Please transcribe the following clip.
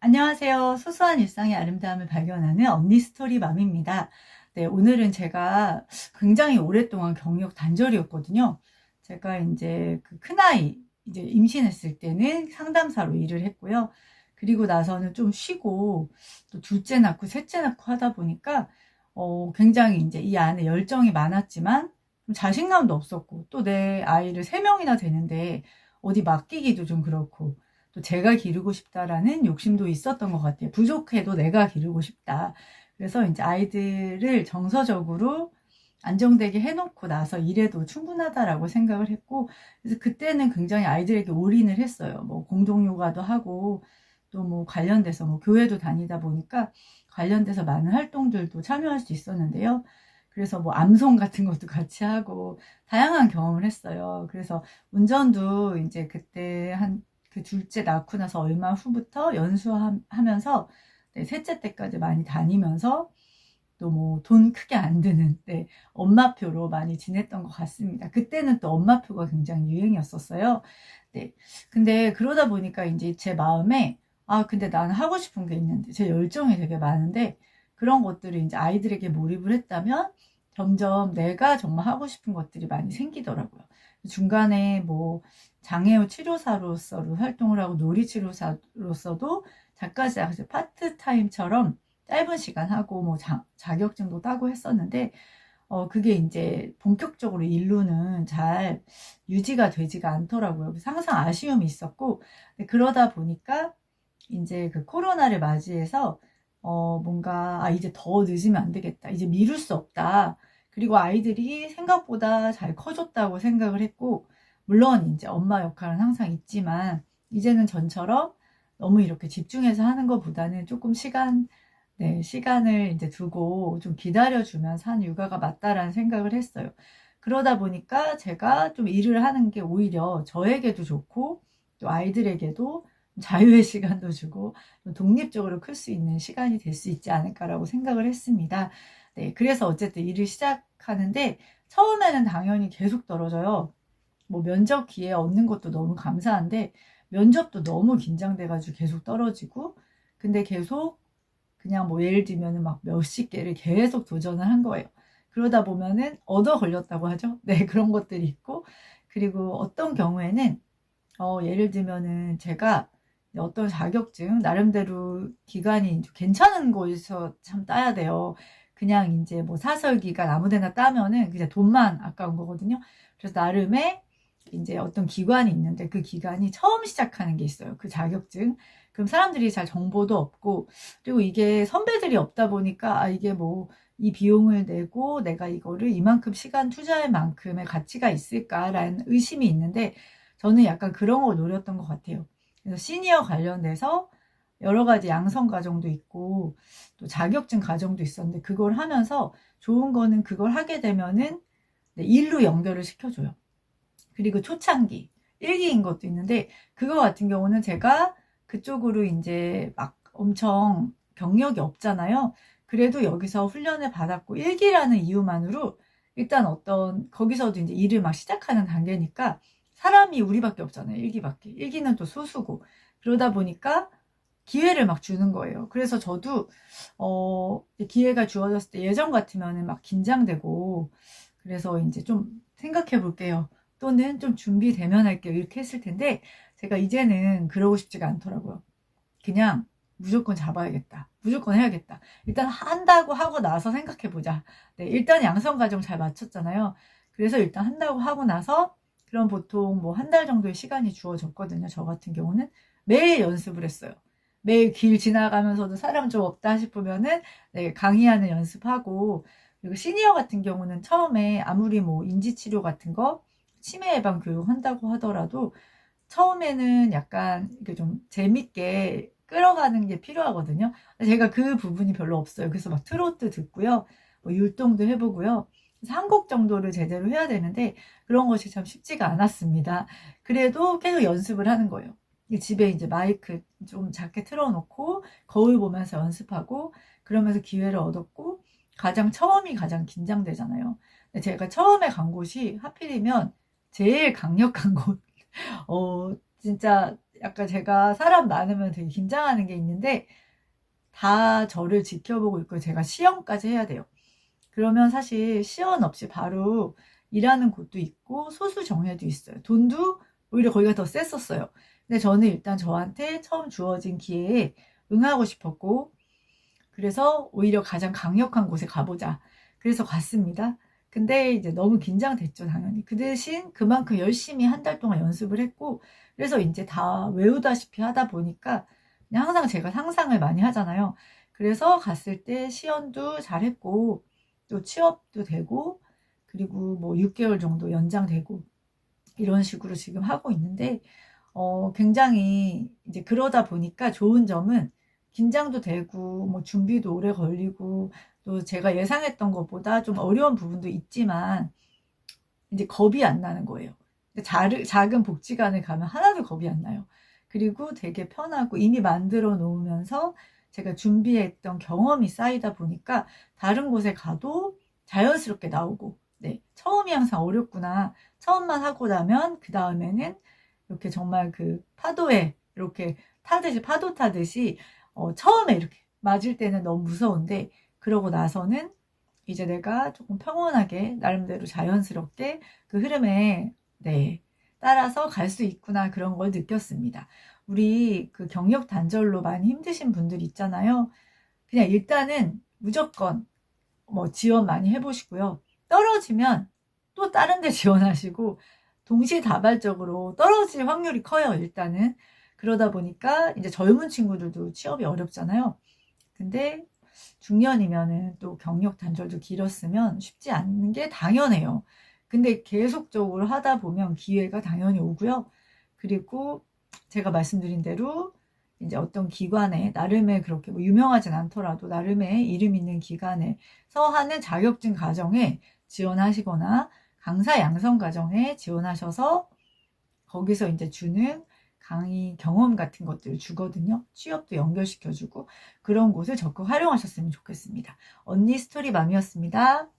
안녕하세요. 소소한 일상의 아름다움을 발견하는 언니 스토리 맘입니다. 네, 오늘은 제가 굉장히 오랫동안 경력 단절이었거든요. 제가 이제 그 큰아이 이제 임신했을 때는 상담사로 일을 했고요. 그리고 나서는 좀 쉬고 또 둘째 낳고 셋째 낳고 하다 보니까 굉장히 이제 이 안에 열정이 많았지만 좀 자신감도 없었고, 또 내 아이를 세 명이나 되는데 어디 맡기기도 좀 그렇고, 또 제가 기르고 싶다라는 욕심도 있었던 것 같아요. 부족해도 내가 기르고 싶다. 그래서 이제 아이들을 정서적으로 안정되게 해놓고 나서 일해도 충분하다라고 생각을 했고, 그래서 그때는 굉장히 아이들에게 올인을 했어요. 뭐 공동요가도 하고, 또 뭐 관련돼서 뭐 교회도 다니다 보니까 관련돼서 많은 활동들도 참여할 수 있었는데요. 그래서 뭐 암송 같은 것도 같이 하고 다양한 경험을 했어요. 그래서 운전도 이제 그때 그 둘째 낳고 나서 얼마 후부터 연수하면서 네, 셋째 때까지 많이 다니면서 또 뭐 돈 크게 안 드는 엄마표로 많이 지냈던 것 같습니다. 그때는 또 엄마표가 굉장히 유행이었었어요. 네. 근데 그러다 보니까 이제 제 마음에 근데 나는 하고 싶은 게 있는데 제 열정이 되게 많은데 그런 것들을 이제 아이들에게 몰입을 했다면 점점 내가 정말 하고 싶은 것들이 많이 생기더라고요. 중간에 뭐 장애우 치료사로서 활동을 하고 놀이치료사로서도 작가자 파트타임처럼 짧은 시간 하고 뭐 자격증도 따고 했었는데 그게 이제 본격적으로 일로는 잘 유지가 되지가 않더라고요. 그래서 항상 아쉬움이 있었고, 그러다 보니까 이제 그 코로나를 맞이해서 뭔가 이제 더 늦으면 안 되겠다. 이제 미룰 수 없다. 그리고 아이들이 생각보다 잘 커졌다고 생각을 했고, 물론 이제 엄마 역할은 항상 있지만 이제는 전처럼 너무 이렇게 집중해서 하는 것보다는 조금 시간을 이제 두고 좀 기다려주면서 한 육아가 맞다라는 생각을 했어요. 그러다 보니까 제가 좀 일을 하는 게 오히려 저에게도 좋고, 또 아이들에게도 자유의 시간도 주고, 독립적으로 클 수 있는 시간이 될 수 있지 않을까라고 생각을 했습니다. 네, 그래서 어쨌든 일을 시작하는데, 처음에는 당연히 계속 떨어져요. 뭐 면접 기회 얻는 것도 너무 감사한데, 면접도 너무 긴장돼가지고 계속 떨어지고, 근데 계속 그냥 뭐 예를 들면은 막 몇십 개를 계속 도전을 한 거예요. 그러다 보면은 얻어 걸렸다고 하죠. 네, 그런 것들이 있고, 그리고 어떤 경우에는 예를 들면은 제가 어떤 자격증 나름대로 기간이 괜찮은 곳에서 참 따야 돼요. 그냥 이제 뭐 사설기간 아무데나 따면은 그냥 돈만 아까운 거거든요. 그래서 나름의 이제 어떤 기관이 있는데 그 기관이 처음 시작하는 게 있어요. 그 자격증. 그럼 사람들이 잘 정보도 없고, 그리고 이게 선배들이 없다 보니까 이게 뭐 이 비용을 내고 내가 이거를 이만큼 시간 투자할 만큼의 가치가 있을까라는 의심이 있는데, 저는 약간 그런 걸 노렸던 것 같아요. 그래서 시니어 관련돼서 여러 가지 양성 과정도 있고 또 자격증 과정도 있었는데, 그걸 하면서 좋은 거는 그걸 하게 되면은 일로 연결을 시켜줘요. 그리고 초창기 1기인 것도 있는데, 그거 같은 경우는 제가 그쪽으로 이제 막 엄청 경력이 없잖아요. 그래도 여기서 훈련을 받았고 1기라는 이유만으로 일단 어떤 거기서도 이제 일을 막 시작하는 단계니까 사람이 우리밖에 없잖아요. 1기밖에. 1기는 또 소수고. 그러다 보니까 기회를 막 주는 거예요. 그래서 저도 기회가 주어졌을 때 예전 같으면은 막 긴장되고, 그래서 이제 좀 생각해 볼게요. 또는 좀 준비되면 할게요. 이렇게 했을 텐데, 제가 이제는 그러고 싶지가 않더라고요. 그냥 무조건 잡아야겠다. 무조건 해야겠다. 일단 한다고 하고 나서 생각해 보자. 네, 일단 양성 과정 잘 마쳤잖아요. 그래서 일단 한다고 하고 나서 그럼 보통 뭐 한 달 정도의 시간이 주어졌거든요. 저 같은 경우는 매일 연습을 했어요. 매일 길 지나가면서도 사람 좀 없다 싶으면은 강의하는 연습하고, 그리고 시니어 같은 경우는 처음에 아무리 뭐 인지치료 같은 거 치매 예방 교육 한다고 하더라도 처음에는 약간 이렇게 좀 재밌게 끌어가는 게 필요하거든요. 제가 그 부분이 별로 없어요. 그래서 막 트로트 듣고요. 뭐 율동도 해보고요. 그래서 한 곡 정도를 제대로 해야 되는데 그런 것이 참 쉽지가 않았습니다. 그래도 계속 연습을 하는 거예요. 집에 이제 마이크 좀 작게 틀어놓고 거울 보면서 연습하고, 그러면서 기회를 얻었고, 처음이 가장 긴장되잖아요. 제가 처음에 간 곳이 하필이면 제일 강력한 곳, 진짜 약간 제가 사람 많으면 되게 긴장하는 게 있는데 다 저를 지켜보고 있고 제가 시연까지 해야 돼요. 그러면 사실 시연 없이 바로 일하는 곳도 있고 소수 정예도 있어요. 돈도 오히려 거기가 더 셌었어요. 근데 저는 일단 저한테 처음 주어진 기회에 응하고 싶었고, 그래서 오히려 가장 강력한 곳에 가보자. 그래서 갔습니다. 근데 이제 너무 긴장됐죠, 당연히. 그 대신 그만큼 열심히 한 달 동안 연습을 했고, 그래서 이제 다 외우다시피 하다 보니까 그냥 항상 제가 상상을 많이 하잖아요. 그래서 갔을 때 시연도 잘했고, 또 취업도 되고, 그리고 뭐 6개월 정도 연장되고, 이런 식으로 지금 하고 있는데, 굉장히 이제 그러다 보니까 좋은 점은 긴장도 되고, 뭐 준비도 오래 걸리고, 또 제가 예상했던 것보다 좀 어려운 부분도 있지만, 이제 겁이 안 나는 거예요. 작은 복지관을 가면 하나도 겁이 안 나요. 그리고 되게 편하고 이미 만들어 놓으면서 제가 준비했던 경험이 쌓이다 보니까 다른 곳에 가도 자연스럽게 나오고, 네, 처음이 항상 어렵구나. 처음만 하고 나면 그 다음에는 이렇게 정말 그 파도에 이렇게 타듯이 파도 타듯이 처음에 이렇게 맞을 때는 너무 무서운데 그러고 나서는 이제 내가 조금 평온하게 나름대로 자연스럽게 그 흐름에 네, 따라서 갈 수 있구나 그런 걸 느꼈습니다. 우리 그 경력 단절로 많이 힘드신 분들 있잖아요. 그냥 일단은 무조건 뭐 지원 많이 해보시고요. 떨어지면 또 다른 데 지원하시고 동시다발적으로 떨어질 확률이 커요, 일단은. 그러다 보니까 이제 젊은 친구들도 취업이 어렵잖아요. 근데 중년이면은 또 경력 단절도 길었으면 쉽지 않은 게 당연해요. 근데 계속적으로 하다 보면 기회가 당연히 오고요. 그리고 제가 말씀드린 대로 이제 어떤 기관에 나름의 그렇게 뭐 유명하진 않더라도 나름의 이름 있는 기관에서 하는 자격증 과정에 지원하시거나 강사 양성 과정에 지원하셔서 거기서 이제 주는 강의 경험 같은 것들을 주거든요. 취업도 연결시켜주고 그런 곳을 적극 활용하셨으면 좋겠습니다. 언니 스토리맘이었습니다.